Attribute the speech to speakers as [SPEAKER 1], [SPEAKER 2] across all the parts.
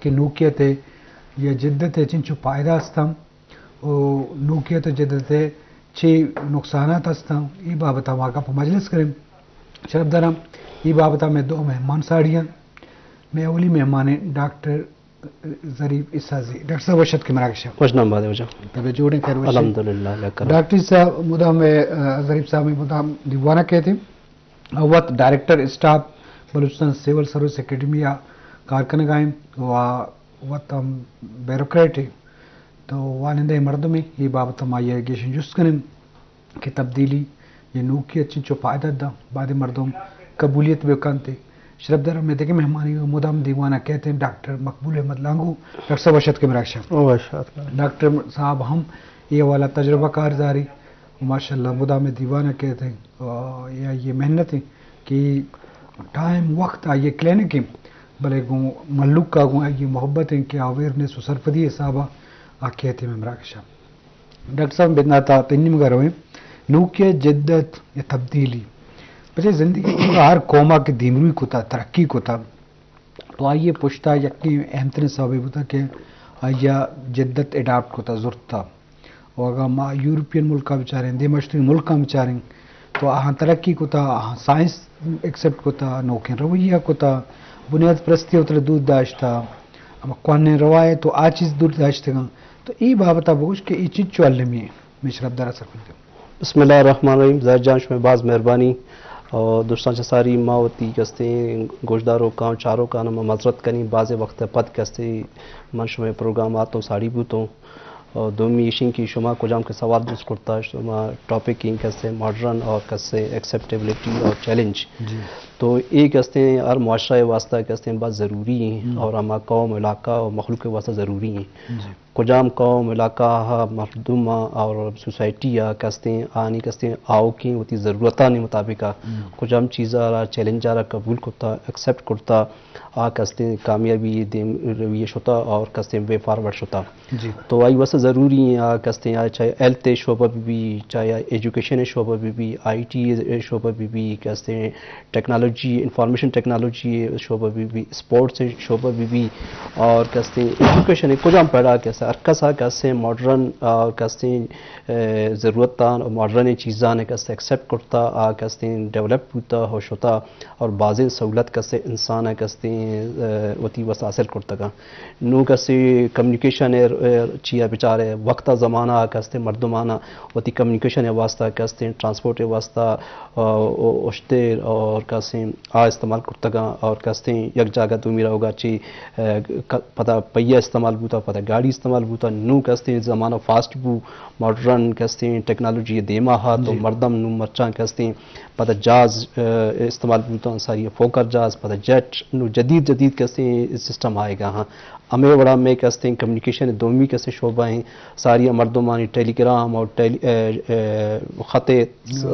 [SPEAKER 1] کہ نوکیت یا جدت چنچو پائدہ ہستم و نوکیت و جدت چی نقصانات ہستم ای بابتا واقع پا مجلس کریں. شرف دارم ای بابتا میں دو مہمان ساڑیاں. میں اولی مہمان ڈاکٹر ظریف اسازی. ڈاکٹر صاحب وشت کے مراکش
[SPEAKER 2] خوش نام بادے وجہ
[SPEAKER 1] طبع جوڑیں خیر وشت
[SPEAKER 2] الحمدللہ.
[SPEAKER 1] ڈاکٹر صاحب مدام ظریف صاحب مدام دیوانہ کہتے ہیں وقت director staff Balochistan civil service academia کارکنگائیں وقت بیروکریٹ تو والدہ مردمی یہ بابت مائی گیشن جس کریں کہ تبدیلی یہ نوکیت چنچو پائدہ دا بعد مردم قبولیت بے کانتے. شرف دارم میں دیکھیں مہمانی مدام دیوانہ کہتے ہیں ڈاکٹر مقبول احمد لانگو. ڈاکٹر صاحب وشت کے مراکشہ ڈاکٹر صاحب ہم یہ والا تجربہ کار جاری ماشاءاللہ مدام دیوانہ کہتے ہیں یہ محنت ہے کہ ٹائم وقت آئیے کلینک ہے بلے گوں ملوک کا گوں یہ محبت ہے کہ اویئرنیس و سرفدی صاحبہ کہتے ہیں مراکشہ. ڈاکٹر صاحب بدنا تھا تنیم گھر ہوئے نوکیت جدت یا تبدیلی بچے زندگی کا ہر قومہ کے دیمروی کو تھا ترقی کو تھا تو آئیے پوچھتا یقینی اہم ترین سبب ہوتا کہ آئیے جدت اڈاپٹ کو تھا ضرورت تھا. اور اگر ماں یورپین ملکہ بچاریں دے مشرقی ملکہ بچاریں تو آہاں ترقی کو تھا آہاں سائنس ایکسپٹ کو تھا نوکین رویہ کو تھا بنیاد پرستی ہوتا دور داشت تھا اما قوانین روایت تو آ چیز دور داشت گا تو ای بابتا بوش کہ ای چیز چو علمی ہے میں شرف دارہ سر کرتے ہیں.
[SPEAKER 2] بسم اللہ الرحمن الرحیم. زہر جانش میں باز مہربانی اور دوستان چساری ماوتی کستے گوشداروں کام چاروں کا نام معذرت کنی بعض وقت پد کستے منش میں پروگرامات تو ساڑی بوتوں اور دومی ایشین کی شما کو جام کے سوال جس کرتا ہے شما ٹاپک ان کسے ماڈرن اور کسے ایکسیپٹیبلٹی اور چیلنج تو ایک کستے ہر معاشرہ واسطہ کستے بات ضروری ہیں اور ہما قوم علاقہ اور مخلوق واسطہ ضروری ہیں. کجام قوم علاقہ مردم اور سوسائٹی کستے آنی کستے آؤ کی ہوتی ضرورتان مطابق کجام چیزا چیلنجارا قبول کرتا ایکسیپٹ کرتا آ کستے کامیابی رویش ہوتا اور کستے وے فارورڈ ہوتا. تو آئی واسطہ ضروری ہیں کستے چاہے ہیلتھ شعبہ بھی چاہے ایجوکیشن شعبہ بھی آئی ٹی شعبہ بھی کستے ٹیکنالوجی انفارمیشن ٹیکنالوجی شعبہ بھی اسپورٹس شعبہ بھی اور کستے ایجوکیشن کجام پیدا کیسے ارکسا کیسے ماڈرن کستے ضرورتان اور ماڈرن چیزان کسے ایکسیپٹ کرتا کستے ڈیولپ ہوتا ہوش ہوتا اور بعض سہولت کسے انسان کستے وتی وسط حاصل کرتا گا نو کسے کمیونیکیشن چیا بیچارے وقت زمانہ کستے مردمانہ وتی کمیونیکیشن واسطہ کستے ٹرانسپورٹ واسطہ اشتے اور کسے استعمال کرتا گا اور کستے یک جگہ تو میرا ہوگا چی پتہ پہیہ استعمال ہوتا پتہ گاڑی استعمال ہوتا نو کستے زمانہ فاسٹ بو ماڈرن کستے ٹیکنالوجی دیما ہا تو مردم نو مرچاں کستے پتہ جاز استعمال ہوتا ساری فوکر جاز پتہ جیٹ نو جدید کستے سسٹم آئے گا. ہاں ہمیں بڑا میں کستے کمیونیکیشن دومی کسے شعبہ ہیں ساری مردمانی ٹیلی گرام اور خط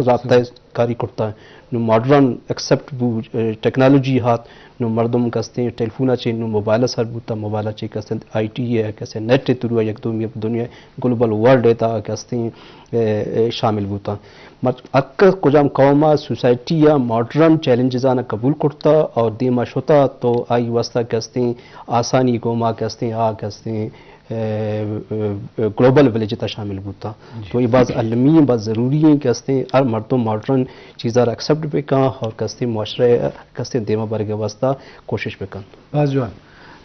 [SPEAKER 2] رابطہ کاری کرتا ہے نو ماڈرن ایکسیپٹ بو ٹیکنالوجی ہاتھ نو مردم کستے ٹیلیفون چے نو موبائل سر بوتا موبائل چے کستے آئی ٹی ہے کسے نیٹ تروا یک دنیا گلوبل ورلڈ ہے کستے شامل بوتا. اکثر کجام قوما سوسائٹی یا ماڈرن چیلنجز آنا قبول کرتا اور دیما شتا تو آئی واسطہ کستے آسانی قوما کستے کستے گلوبل ولیج تا شامل ہوتا. تو یہ بعض علمی بعض ضروری ہیں کستے ہر مردم ماڈرن چیزیں ایکسیپٹ پہ کہاں اور کستے معاشرے کستے دیما برگے واسطہ کوشش پہ کہاں.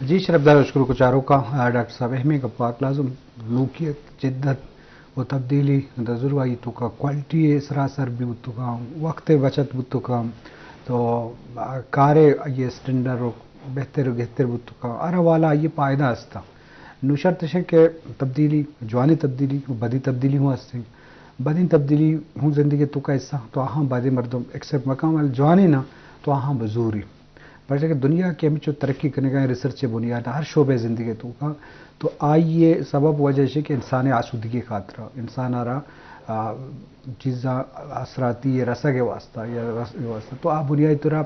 [SPEAKER 1] جی شرف دار شکر کچاروں کا ڈاکٹر صاحب اہمی کا پاک لازم نوکیت جدت و تبدیلی ضروری تو کا کوالٹی سراسر بھی تو کا وقت بچت بھی تو کا تو کارے یہ اسٹینڈر بہتر بھی تو کا ارا والا یہ پائدہ ہستا نو شرط ہے کہ تبدیلی جوانی تبدیلی بدی تبدیلی ہوں ہستے بدی تبدیلی ہوں زندگی تو کا حصہ تو آہاں بادی مردم ایکسیپٹ مقام والا جوانی نا تو آہاں بزوری پر کہ دنیا کے ہمیں جو ترقی کرنے کا ریسرچ بنیاد ہر شعبے زندگی تو کا تو آئیے سبب وجہ ہے کہ انسان آسودگی خاطرہ انسان آ رہا چیزاں اثراتی رسا کے واسطہ یا واسطہ تو آپ بنیادی طور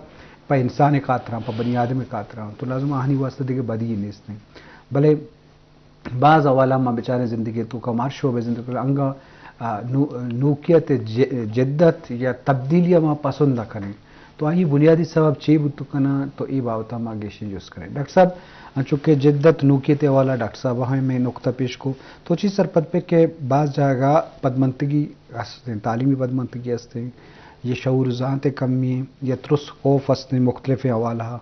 [SPEAKER 1] پہ انسان خاطرہ پہ بنی آدم خاطرہ تو لازم آہنی واسطہ دیکھے بدی ہی نہیں نہیں بھلے بعض حوالہ ماں بیچارے زندگی تو کمار شعبے زندگی انگا نوکیت جدت یا تبدیلیاں ماں پسند نہ کریں تو آئی بنیادی سبب چی بتو کنا تو ای باوتا ما گیشن جوز کریں. ڈاکٹر صاحب چونکہ جدت نوکیت والا ڈاکٹر صاحب ہمیں نقطہ پیش کو تو چیز سر پد پہ کہ بعض جگہ پدمنتگی ہستیں تعلیمی پدمنتگی ہستیں یہ شعور ذات کمی یا ترس خوف ہستیں مختلف حوالہ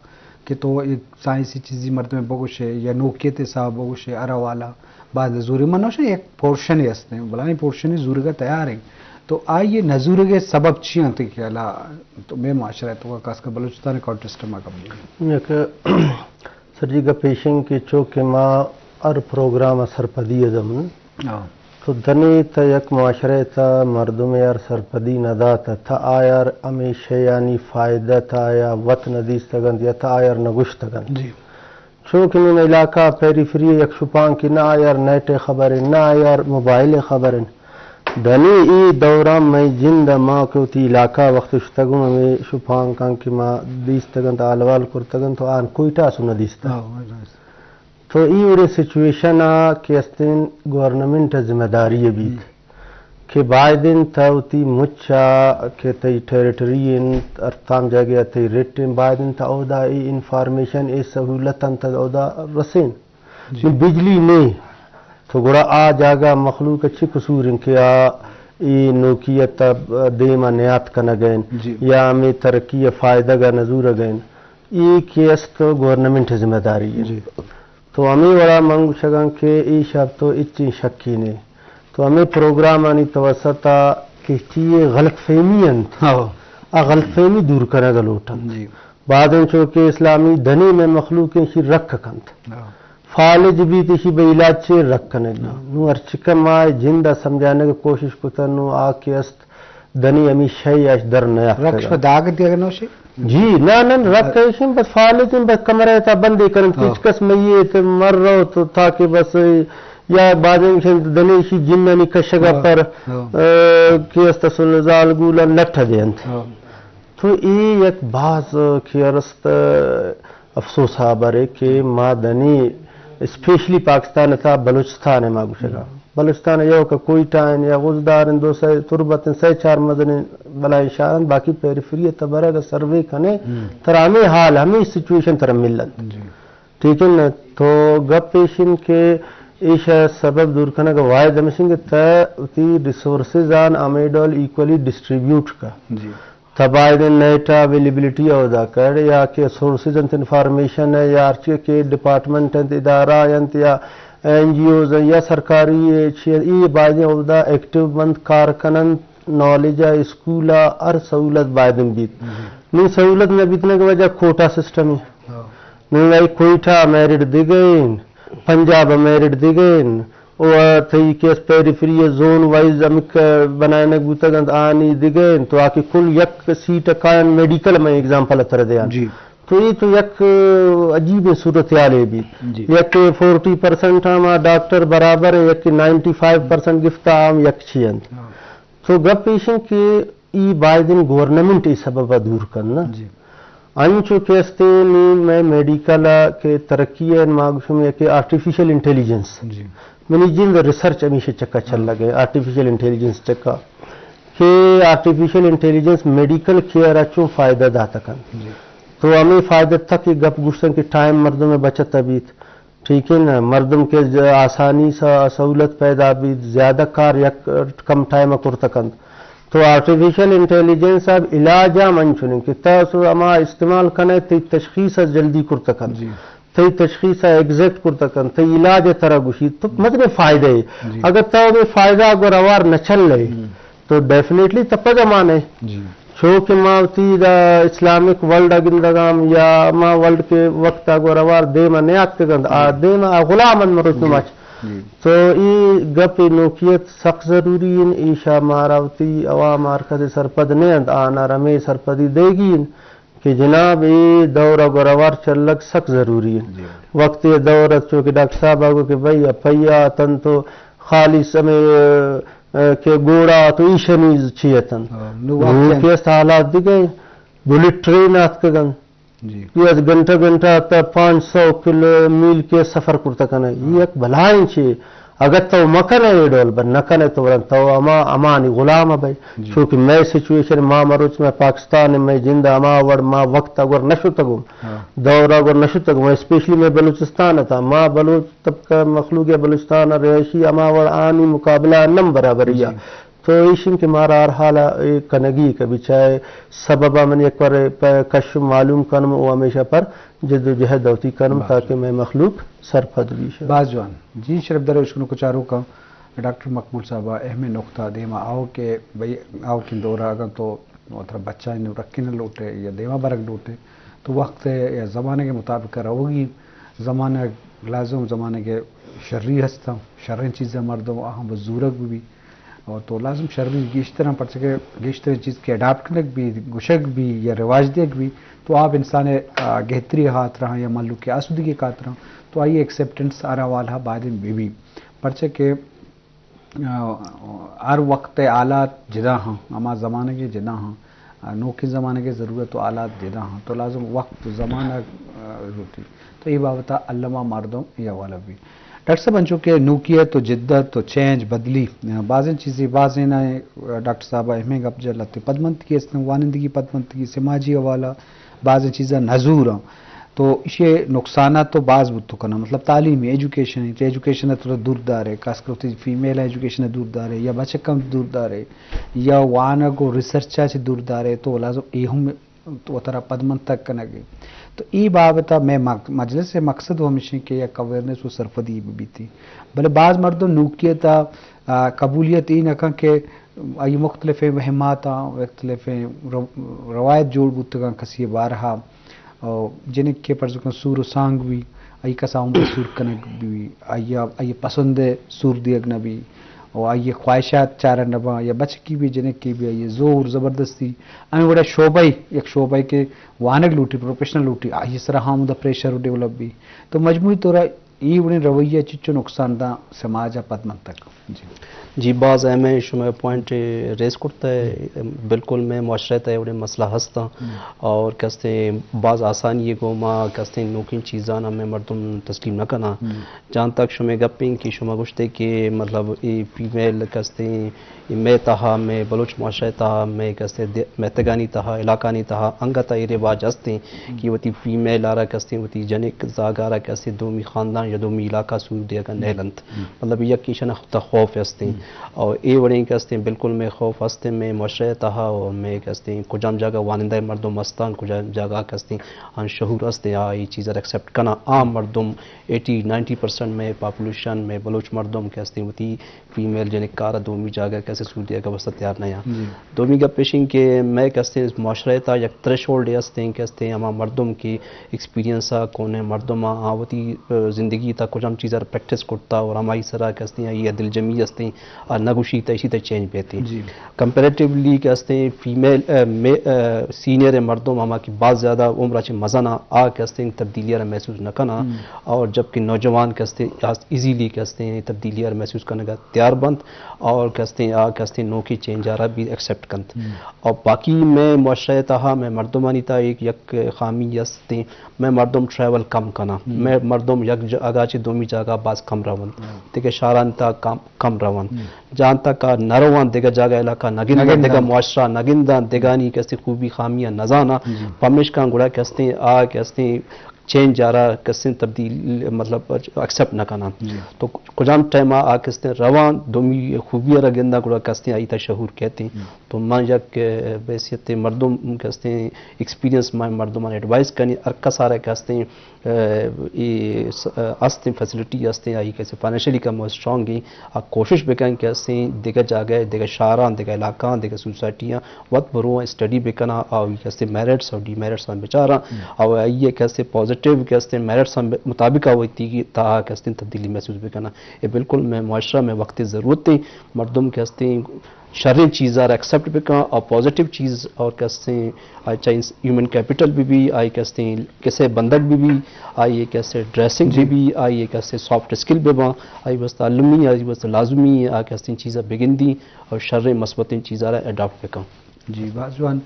[SPEAKER 1] کہ تو ایک سائنسی چیزی مرد میں بگوش ہے یا نوکیت صاحب بگوش ہے ارا والا بعض زوری منوش ہے ایک پورشن ہی ہستیں بلانی پورشن زورگا تیار ہیں تو آئیے نظور کے سبب چی ہوتے کہ اللہ تو بے معاشرہ تو خاص کر بلوچستان کانٹیسٹ میں کم
[SPEAKER 3] سر جی کا پیشنگ کے چوک ماں ار پروگرام سرپدی ازم تو دنی تا یک معاشرے تا مردم یار سرپدی ندا تا آیار ہمیشہ یعنی فائدہ تا یا وط ندیس تگند یا تا آیار نگوش تگند چونکہ من علاقہ پیریفری یک شپان کی نہ آیار نیٹ خبریں نہ آیار موبائل خبریں دنی ای دوران میں جند ماں کو تی علاقہ وقت شتگوں میں شپان کان کی ماں دیس تگند آلوال کرتگند تو آن کوئی ٹاسو نہ دیستا تو ای اور سچویشن کہ استین گورنمنٹ ذمہ داری بیت کہ بائدن تاوتی مچا کہ تی ٹیریٹرین ارتام جگہ تی ریٹن بائدن تا اودا ای انفارمیشن ای سہولتاً تا اودا رسین بجلی نہیں تو گوڑا آ جاگا مخلوق اچھی قصور ان کے ای نوکیت دیما نیات کا نگین یا ہمیں ترقی فائدہ گا نظور گین ای کیس تو گورنمنٹ ذمہ داری ہے تو ہمیں بڑا منگ شگن کہ ای شب تو اچھی شکی نے تو ہمیں پروگرام آنی توسطا کہ چیئے غلط فہمی انت غلط فہمی دور کرنے گلوٹا بعد ان چونکہ اسلامی دنی میں مخلوق انشی رکھ کنت فالج بھی تیشی بے علاج چے رکھنے گا نو ارچکم آئے جندہ سمجھانے کی کوشش کتا نو آکے است دنی امی شئی اش در نیا
[SPEAKER 1] رکھ شو داغ دیا گا شی
[SPEAKER 3] جی نا رکھ کشن بس فالج بس کمرے تا بندے کرن کچھ کس میت مر رہو تو تاکہ بس یا بعدیں دنی شی جننی کشگا پر کی است سلزال گولا لٹھ دیند تو ای ایک باز کی ارست افسوس آبارے کہ ما دنی اسپیشلی پاکستان تھا بلوچستان ہے ماگوشے گا بلوچستان یو کا کوئی ٹائن یا غزدارن دو سے تربتن سے چار مدنین بلائی شارن باقی پیریفری تبرہ کا سروے کنے ترامے حال ہمیں سچویشن ترم ملن ٹھیک ہے نا تو گپ پیشن کے ایش سبب دور کرنے کا واحد ہمیشن کے تی ریسورسز آن امیڈول ایکولی ڈسٹریبیوٹ کا تباید نیٹا اویلیبلٹی اودا کر یا کہ سورسز انت انفارمیشن ہے یا ارچے کے ڈپارٹمنٹ انت ادارہ انت یا این جی اوز یا سرکاری ای بائدیں اودا ایکٹیو مند کارکنن نالجہ اسکولا ار سہولت بائدن بیت نہیں سہولت میں بیتنے کی وجہ کوٹا سسٹم ہے نہیں آئی کوئٹہ میرٹ دیگئین پنجاب میرٹ دیگئین اور تھی کیس پیریفری زون وائز امک بنانے گوتا گند آنی دیگئین تو آکی کل یک سیٹ کائن میڈیکل میں اگزامپل اتر دیان تو یہ تو یک عجیب صورتحال بھی یک 40% ہم ڈاکٹر برابر ہے یک 95% گفتہ ہم یک چیئن تو گپ پیشن کہ ای بائدن گورنمنٹ ای سبب دور کرنا انچو کیستے میں میڈیکل کے ترقی ہے ماغشم ہے کہ آرٹیفیشل انٹیلیجنس منی جن ریسرچ ہمیشہ چکا چل لگے آرٹیفیشل انٹیلیجنس چکا کہ آرٹیفیشل انٹیلیجنس میڈیکل کیئر اچھو فائدہ داتا کن تو ہمیں فائدہ تک گپ گشتن کی ٹائم مردم میں بچت بیت ٹھیک ہے نا مردم کے آسانی سا سہولت پیدا بیت زیادہ کار یک کم ٹائم کرتا کن تو آرٹیفیشل انٹیلیجنس اب علاجہ منچنیں کہ تاسو اما استعمال کنے تی تشخیص جلدی کرتا کن تی تشخیص ایگزیکٹ کرتا کن تی علاج طرح گوشی تو مطلب فائدہ ہے اگر تو میں فائدہ اگر اوار نہ چل لے تو ڈیفینیٹلی تپا زمانے چونکہ ماوتی دا اسلامک ورلڈ اگندگام یا ما ورلڈ کے وقت اگر اوار دیما نیات کے گند دیما غلامن مرد نماچ تو ای گپ نوکیت سخت ضروری ان ایشا ماراوتی عوام مرکز سرپد نیند آنا رمی سرپدی دے گی کہ جناب ای دور گروار چلک سخت ضروری ہے وقت دور چونکہ ڈاکٹر صاحب آگو کہ بھئی پیا تن تو خالی سمے کہ گوڑا تو ایشنیز چیتن کیس حالات دی گئے بلٹ ٹرین آت کے گن یہ گھنٹہ تا 500 کلو میل کے سفر کرتا کنا یہ ایک بلائیں چھے اگر تو مکن ہے ڈول بن نکن ہے تو ورن تو امانی غلام بھائی چونکہ میں سچویشن ماں مروچ میں پاکستان میں جندہ اما وڑ ماں وقت اگر نشو تگم دور اگر نشو تگم اسپیشلی میں بلوچستان تھا ماں بلوچ طبقہ مخلوق بلوچستان رہائشی اما وڑ آنی مقابلہ نم برابریا تو ایشن کے مارا اور حالا کنگی کبھی چاہے سببہ من ایک پر کشف معلوم کنم وہ ہمیشہ پر جد و جہد ہوتی کنم تاکہ میں مخلوق سرپد بھی شاہ
[SPEAKER 1] باز جوان جی شرف دروش کو چاروں کا ڈاکٹر مقبول صاحبہ اہم نقطہ دیما آؤ کہ بھئی آؤ کی دورہ اگر تو بچہ انہوں رکھی نہ لوٹے یا دیما برک لوٹے تو وقت یا زمانے کے مطابق رہوگی زمانہ لازم زمانے کے شرری ہستا شرری چیزیں مردوں اہم بزرگ بھی اور تو لازم شرری گیشتر پڑ سکے گیشتر چیز کے اڈاپٹ کنک بھی گشک بھی یا رواج دیکھ بھی تو آپ انسان گہتری ہاتھ رہا یا ملو کے آسودگی کا رہا تو آئیے ایکسیپٹنس آرا والا بعد بھی پرچے کہ ہر وقت آلات جدا ہاں اما زمانے کے جدا ہاں نوکری زمانے کے ضرورت و آلات جدا ہاں تو لازم وقت زمانہ روٹی تو یہ بابتا علامہ مردوں یا والا بھی ڈاکٹر صاحب انچو کہ نوکیت و جدت و چینج بدلی بعضیں چیزیں بعضیں نہ ڈاکٹر صاحب اہم گپ جلتے پدمنتگی وانندگی پدمنتگی سماجی حوالہ بعض چیزیں نظور ہیں تو اسے نقصانات تو بعض بتو کرنا مطلب تعلیمی ایجوکیشن ہے ایجوکیشن تھوڑا دور دار ہے خاص کر فیمیل ایجوکیشن دور دار ہے یا بچے کم دور دار ہے یا وہاں کو ریسرچا سے دور دار ہے تو لازم یہ تو طرح پدمن تک کرنا گئی تو ای بابتا میں مجلس سے مقصد وہ ہمیشہ کہ یا اویئرنیس و سرفدی بھی تھی بلے بعض مردوں نوکیتا قبولیت ای نہ کہ ای مختلف وہمات مختلف روایت جوڑ بتگاں کسی بارہا جنہیں کے پر سور و سانگ بھی ای کسا عمر سور کنک بھی ای پسند سور دیگنا بھی اور آئیے خواہشات چارہ نبا یا بچ کی بھی جنہیں کی بھی آئیے زور زبردستی ہمیں بڑا شعبہ ایک شعبہ کہ وانگ لوٹی پروفیشنل لوٹی آئیے سرا ہم دا پریشر ڈیولپ بھی تو مجموعی طور یہ انہیں رویہ چچو نقصان دا سماجہ پدمن تک
[SPEAKER 2] جی بعض اہم شما پوائنٹ ریز کرتا ہے بالکل میں معاشرت ہے انہیں مسئلہ ہستا اور کہتے بعض آسانی کو ماں کہتے نوکین چیزانا میں مردم تسلیم نہ کرنا جہاں تک شما گپیں کہ شما گوشتے کہ مطلب فیمیل کہتے میں تہا میں بلوچ معاشرے تہا میں کہتے میں تگانی تہا علاقانی تہا انگتا یہ رواج ہستے کہ وہ فیمیل آرہ کہتے وہ جنک زاگ آرہ کہتے دومی خاندان یا دومی علاقہ سور دیا کا نیلنت مطلب یکی شنخت خوف ہستے اور اے وڑیں کہتے ہیں بالکل میں خوف ہستے میں معاشرے تہا اور میں کہتے ہیں کجام جگہ وانندہ مردم مستان کجام جگہ کہتے ہیں ان شہور ہستے یہ چیزیں ایکسیپٹ کرنا عام مردم 80-90% میں پاپولیشن میں بلوچ مردم کہتے ہیں وہ فیمیل جنک کارہ دومی جگہ کیسے سودیا کا وسط تیار نہیں دومی کا پیشنگ کہ میں کہتے ہیں معاشرے تا یک تھریشولڈ ہستے ہیں کہتے ہیں ہما مردم کی ایکسپیرینس کونے مردم آوتی زندگی تا کجام چیزیں پریکٹس کرتا اور ہماری سرا کہتے ہیں یہ دل جمی ہستے ہیں نگوشی تا اسی تا چینج بیتے ہیں کمپیریٹیولی کہتے ہیں فیمیل سینئر مردم ہما کی بعض زیادہ عمرہ چھ مزانہ کہتے ہیں تبدیلیاں محسوس نہ کرنا اور جبکہ نوجوان کہتے ہیں ایزیلی کہتے ہیں تبدیلیاں محسوس کرنے کا تیار بند اور کہتے ہیں نوکی چینج آ رہا بھی ایکسیپٹ کنت اور باقی میں معاشرے تہا میں مردمانی تا ایک یک خامی ہستے میں مردم ٹریول کم کنا میں مردم یک اگاچی دومی جگہ باز کم روان دیکھے شاران تا کم روان جہاں تک نروان دیگا جگہ علاقہ نگندان دیگا معاشرہ نگندان دیگانی کہتے خوبی خامیاں نزانا پمیشکان گوڑا کہتے ہیں چینج آ رہا کسیں تبدیل مطلب ایکسیپٹ نہ کرنا تو کجام ٹائم کستے روان دومی خوبی رگندہ گوڑا کستے آئی تا شہور کہتے ہیں تو میں یک بحثیت مردم کہتے ہیں ایکسپیرینس میں مردمان ایڈوائز کرنی ارکا سارا کہتے ہیں ہستے فیسلٹی ہستے آئی کیسے فائنینشلی کم اسٹرانگ گئی کوشش بکن کہتے ہیں دیگر جگہ دیگر شہران دیگر علاقہ دیگر سوسائٹیاں وقت بروہ اسٹڈی بکنا اور کیسے میرٹس اور ڈی میرٹس میں بچارا اور یہ کیسے پازیٹیو کہتے ہیں میرٹس مطابق ہوتی کہ تا کہتے ہیں تبدیلی محسوس بکنا یہ بالکل میں معاشرہ میں وقت ضرورت ہے مردم کہتے ہیں شرعی چیزیں ایکسیپٹ بکنا اور پازیٹیو چیز اور کہتے ہیں چاہے ہیومن کیپٹل بھی آئی کہتے ہیں کیسے بندک بھی آئی کیسے ڈریسنگ بھی آئی کیسے سافٹ اسکل بھی آئی بس تعلمی آئی بس لازمی کہتے ہیں چیزیں بگن دی اور شرعی مثبت چیزیں اڈاپٹ بکا
[SPEAKER 1] جی بازوان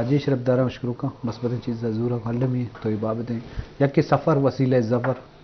[SPEAKER 1] جی شرف دارہ مشکروں کا مثبت چیز ضرور حل میں تو یہ بابتیں یا کہ سفر وسیلہ ظفر